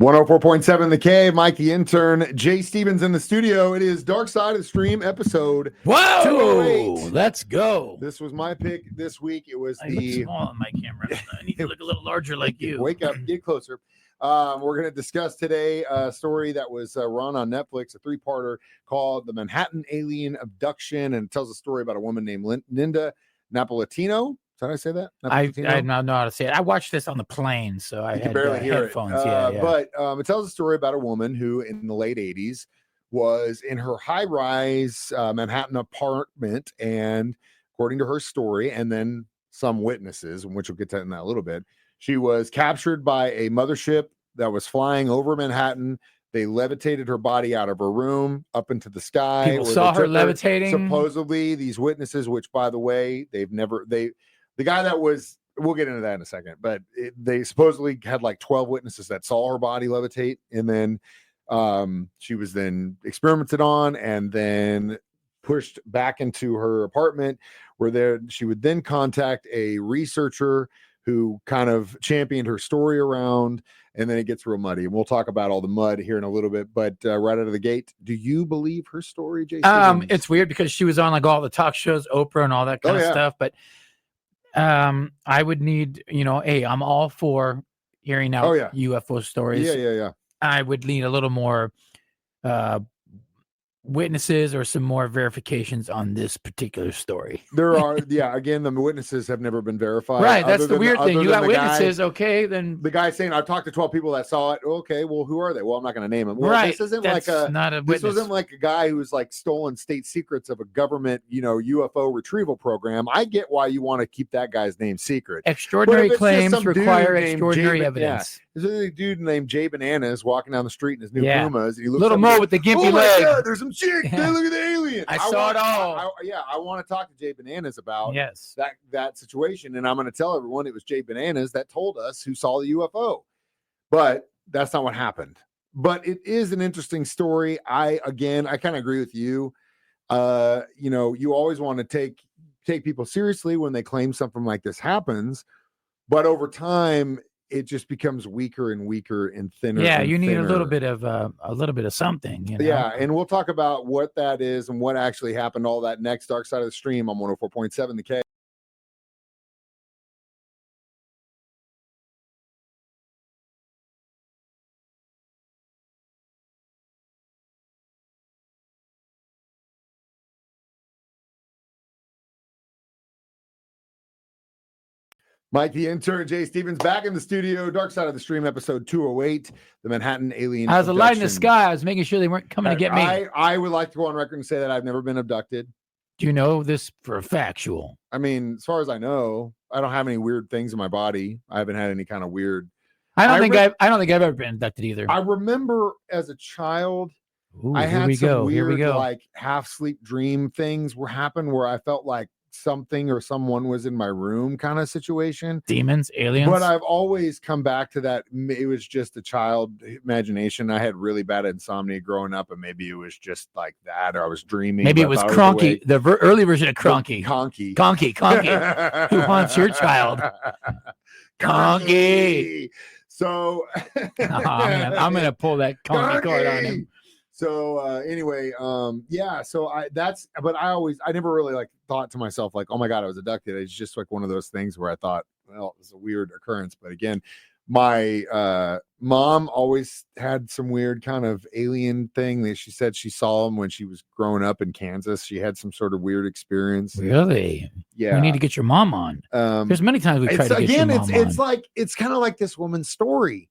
104.7 The Cave, Mike the Intern, Jay Stevens in the studio. It is Dark Side of the Stream episode 208. Let's go. This was my pick this week. It was I look small on my camera. I need to look a little larger like you. Wake up, get closer. We're going to discuss today a story that was run on Netflix, a three-parter called The Manhattan Alien Abduction, and it tells a story about a woman named Linda Napolitano. Did I say that? I don't know how to say it. I watched this on the plane, so I had barely hear headphones. It. But it tells a story about a woman who, in the late 80s, was in her high-rise Manhattan apartment, and according to her story, and then some witnesses, which we'll get to in that a little bit, she was captured by a mothership that was flying over Manhattan. They levitated her body out of her room up into the sky. People saw her levitating. Supposedly, these witnesses, which, by the way, the guy that was, we'll get into that in a second, but they supposedly had like 12 witnesses that saw her body levitate. And then she was then experimented on and then pushed back into her apartment, where she would then contact a researcher who kind of championed her story around. And then it gets real muddy. And we'll talk about all the mud here in a little bit. But right out of the gate, do you believe her story, Jason? It's weird because she was on like all the talk shows, Oprah and all that kind of stuff. But I would need, I'm all for hearing out UFO stories. Yeah. I would need a little more witnesses or some more verifications on this particular story. There are, again, the witnesses have never been verified. Right, that's the weird thing. You got witnesses, okay, then... The guy saying, I've talked to 12 people that saw it. Okay, well, who are they? Well, I'm not going to name them. Well, right, this isn't that's like not a this witness. wasn't like a guy who's like stolen state secrets of a government, UFO retrieval program. I get why you want to keep that guy's name secret. Extraordinary claims require extraordinary evidence. There's a dude named Jay Bananas walking down the street in his new Pumas. And he looks little Mo with the gimpy leg. God, there's some chick. Hey, look at the alien. I saw it all. I want to talk to Jay Bananas about yes. that situation. And I'm going to tell everyone it was Jay Bananas that told us who saw the UFO. But that's not what happened. But it is an interesting story. I kind of agree with you. You always want to take people seriously when they claim something like this happens. But over time, it just becomes weaker and weaker and thinner. Yeah, and you need thinner. a little bit of something. Yeah, and we'll talk about what that is and what actually happened. All that next. Dark Side of the Stream on 104.7 The K. Mike the Intern, Jay Stevens back in the studio. Dark Side of the Stream, episode 208, The Manhattan Alien I was a Abduction. light in the sky. I was making sure they weren't coming to get me. I would like to go on record and say that I've never been abducted. Do you know this for a factual? I mean, as far as I know, I don't have any weird things in my body. I haven't had any kind of weird. I don't think I've ever been abducted either. I remember as a child, I here had we some go. weird Here we go. like half sleep dream things happen where I felt like something or someone was in my room kind of situation. Demons, aliens. But I've always come back to that. It was just a child imagination. I had really bad insomnia growing up, and maybe it was just like that, or I was dreaming. Maybe it was Cronky, the early version of Cronky. Conky, who haunts your child. Conky. So I'm gonna pull that Conky card on him. So anyway, so I never really like thought to myself like, oh my God, I was abducted. It's just like one of those things where I thought, well, it's a weird occurrence. But again, my mom always had some weird kind of alien thing that she said she saw him when she was growing up in Kansas. She had some sort of weird experience. Really? Yeah. We need to get your mom on. There's many times we tried to get your mom on. It's kind of like this woman's story,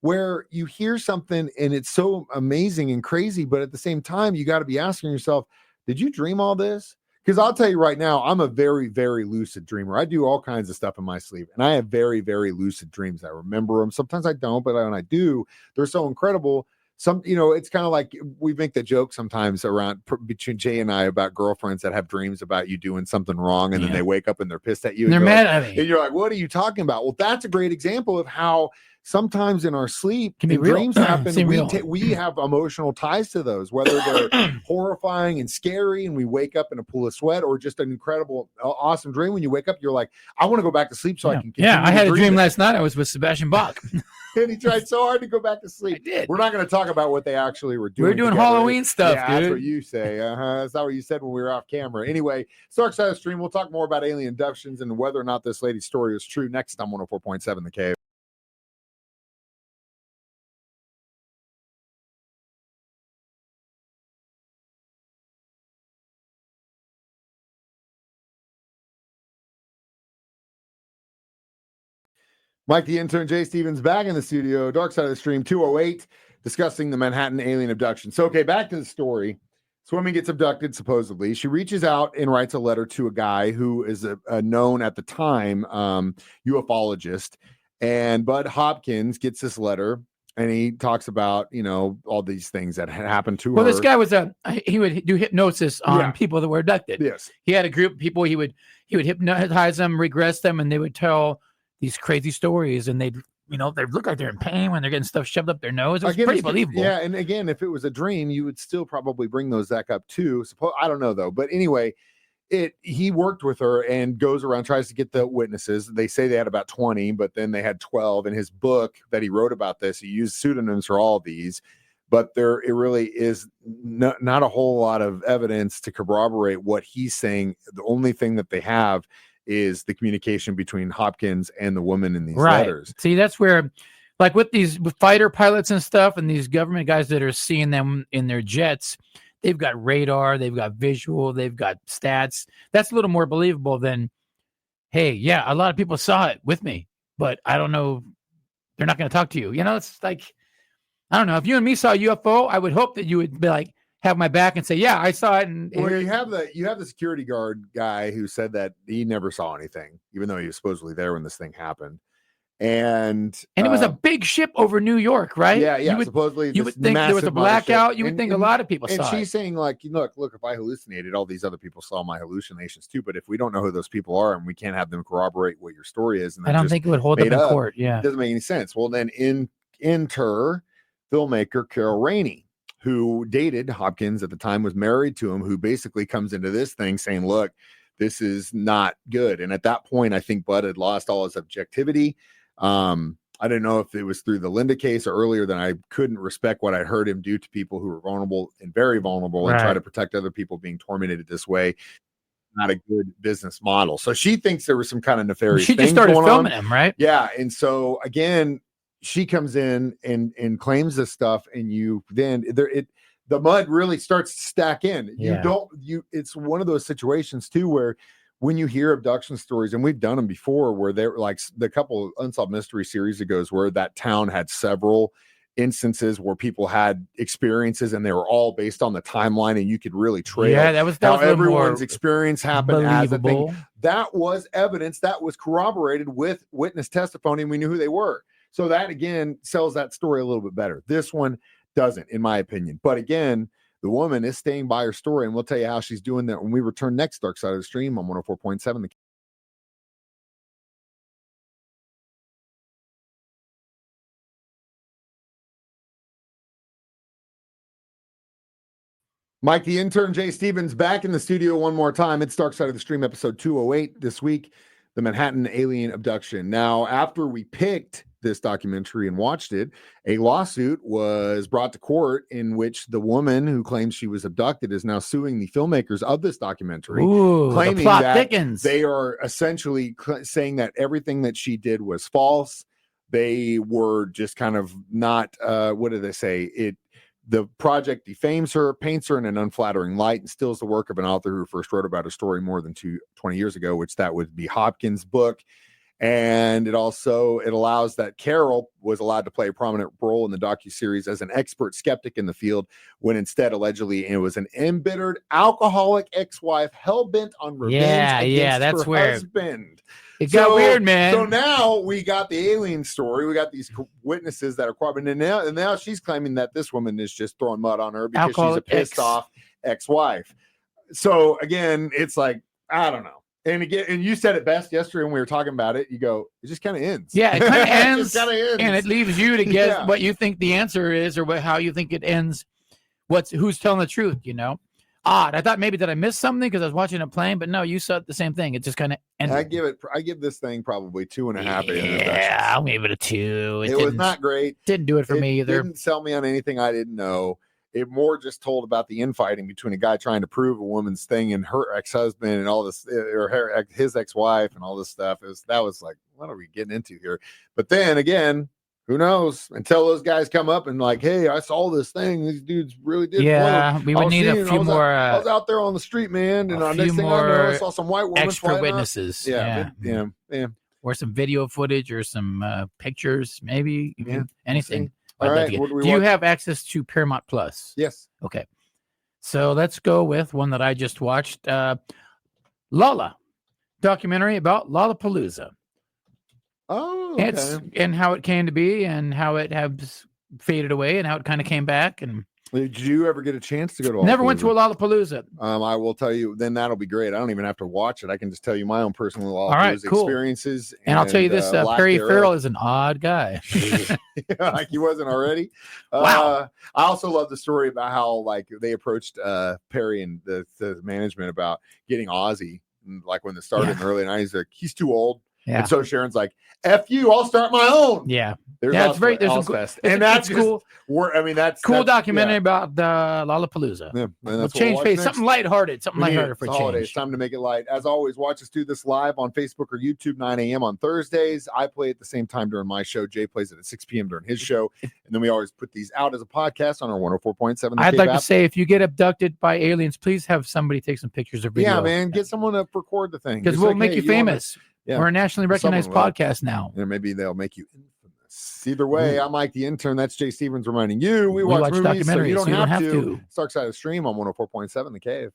where you hear something and it's so amazing and crazy, but at the same time, you got to be asking yourself, did you dream all this? Because I'll tell you right now, I'm a very, very lucid dreamer. I do all kinds of stuff in my sleep, and I have very, very lucid dreams. I remember them. Sometimes I don't, but when I do, they're so incredible. It's kind of like we make the joke sometimes between Jay and I about girlfriends that have dreams about you doing something wrong, and then they wake up and they're pissed at you. And they're mad at me. And you're like, what are you talking about? Well, that's a great example of how sometimes in our sleep, can be real. Dreams happen. We have emotional ties to those, whether they're horrifying and scary, and we wake up in a pool of sweat, or just an incredible, awesome dream. When you wake up, you're like, I want to go back to sleep so I can. I had a dream last night. I was with Sebastian Bach. And he tried so hard to go back to sleep. I did. We're not going to talk about what they actually were doing. We're doing Halloween stuff, yeah, dude. That's what you say. That's not what you said when we were off camera. Anyway, Dark Side of the Stream. We'll talk more about alien abductions and whether or not this lady's story is true next on 104.7 The Cave. Mike, the intern, Jay Stevens, back in the studio. Dark Side of the Stream 208, discussing the Manhattan alien abduction. So, okay, back to the story. This woman gets abducted, supposedly. She reaches out and writes a letter to a guy who is a known at the time ufologist. And Bud Hopkins gets this letter, and he talks about, all these things that had happened to her. Well, this guy was he would do hypnosis on people that were abducted. Yes. He had a group of people, he would hypnotize them, regress them, and they would tell these crazy stories, and they'd look like they're in pain when they're getting stuff shoved up their nose. It was pretty believable. Yeah, and again, if it was a dream, you would still probably bring those back up too. I don't know though, but anyway, he worked with her and goes around, tries to get the witnesses. They say they had about 20, but then they had 12. In his book that he wrote about this, he used pseudonyms for all of these, but it really is not a whole lot of evidence to corroborate what he's saying. The only thing that they have is the communication between Hopkins and the woman in these letters. See, that's where, like with fighter pilots and stuff, and these government guys that are seeing them in their jets, they've got radar, they've got visual, they've got stats. That's a little more believable than, hey, yeah, a lot of people saw it with me, but I don't know, they're not going to talk to you. It's like, I don't know. If you and me saw a UFO, I would hope that you would be like, have my back and say, yeah, I saw it. And you have the security guard guy who said that he never saw anything, even though he was supposedly there when this thing happened. And it was a big ship over New York, right? Yeah. Supposedly, you would think there was a blackout. You would think a lot of people saw it. And she's saying, like, look, if I hallucinated, all these other people saw my hallucinations too. But if we don't know who those people are and we can't have them corroborate what your story is, and I don't think it would hold up in court. Yeah, it doesn't make any sense. Well, then enter filmmaker Carol Rainey, who dated Hopkins at the time, was married to him, who basically comes into this thing saying, look, this is not good. And at that point, I think Bud had lost all his objectivity. I don't know if it was through the Linda case or earlier, that I couldn't respect what I heard him do to people who were vulnerable and very vulnerable, and try to protect other people being tormented this way. Not a good business model. So she thinks there was some kind of nefarious thing. She just started filming him, right? Yeah. And so again, she comes in and claims this stuff, and the mud really starts to stack in. Yeah. It's one of those situations too, where when you hear abduction stories, and we've done them before, where they're like the couple of Unsolved Mystery series ago, where that town had several instances where people had experiences, and they were all based on the timeline, and you could really trace that was how everyone's experience happened as a believable. thing. That was evidence that was corroborated with witness testimony, and we knew who they were. So that, again, sells that story a little bit better. This one doesn't, in my opinion. But again, the woman is staying by her story, and we'll tell you how she's doing that when we return next. Dark Side of the Stream on 104.7. Mike, the intern, Jay Stevens, back in the studio one more time. It's Dark Side of the Stream, episode 208 this week, the Manhattan alien abduction. Now, after we picked this documentary and watched it, a lawsuit was brought to court in which the woman who claims she was abducted is now suing the filmmakers of this documentary, claiming the plot that thickens. They are essentially saying that everything that she did was false. They were just kind of not, what did they say? The project defames her, paints her in an unflattering light, and steals the work of an author who first wrote about her story more than 20 years ago, which that would be Hopkins' book. And it allows that Carol was allowed to play a prominent role in the docuseries as an expert skeptic in the field, when instead, allegedly, it was an embittered alcoholic ex-wife hell-bent on revenge against her husband. It got weird, man. So now we got the alien story. We got these witnesses that are corroborating, and now she's claiming that this woman is just throwing mud on her because she's a pissed off ex-wife. So again, it's like, I don't know. And again, and you said it best yesterday when we were talking about it. You go, it just kind of ends. Yeah, it kind of ends, ends, and it leaves you to guess what you think the answer is, or how you think it ends. Who's telling the truth? odd. I thought maybe that I missed something because I was watching it playing, but no, you saw the same thing. It just kind of ended. I give this thing probably 2.5. Yeah, I'll give it a 2. It was not great. Didn't do it for me either. Didn't sell me on anything I didn't know. It more just told about the infighting between a guy trying to prove a woman's thing and her ex-husband and all this, or his ex-wife and all this stuff. That was like, what are we getting into here? But then again, who knows? Until those guys come up and like, hey, I saw this thing. These dudes really did. Yeah, we would need a few more. I was out there on the street, man, and next thing I know, I saw some white woman. Extra witnesses. Yeah. Or some video footage or some pictures, maybe anything. All right. Do you have access to Paramount Plus? Yes. Okay. So let's go with one that I just watched. Lala, documentary about Lollapalooza. Oh, okay. And how it came to be and how it has faded away and how it kind of came back. And did you ever get a chance to go to? Never went to a Lollapalooza. I will tell you. Then that'll be great. I don't even have to watch it. I can just tell you my own personal Lollapalooza experiences. And I'll tell you this: Perry Farrell is an odd guy. Like he wasn't already. Wow. I also love the story about how like they approached Perry and the management about getting Ozzy. Like when they started in the early 90s, like he's too old. Yeah. And so Sharon's like, F you, I'll start my own. Yeah. It's very, there's some, and that's cool. That's cool documentary about Lollapalooza. Yeah. We'll change pace, something lighthearted, for a change. It's time to make it light. As always, watch us do this live on Facebook or YouTube, 9 a.m. on Thursdays. I play at the same time during my show. Jay plays it at 6 p.m. during his show. And then we always put these out as a podcast on our 104.7. I'd like to say, if you get abducted by aliens, please have somebody take some pictures or video. Yeah, man. Get someone to record the thing. Because we'll make you famous. Yeah. We're a nationally recognized podcast now. And maybe they'll make you infamous. Either way, I'm Mike the Intern. That's Jay Stevens reminding you we watch movies, documentaries, so you don't have to. It's Dark Side of the Stream on 104.7 The Cave.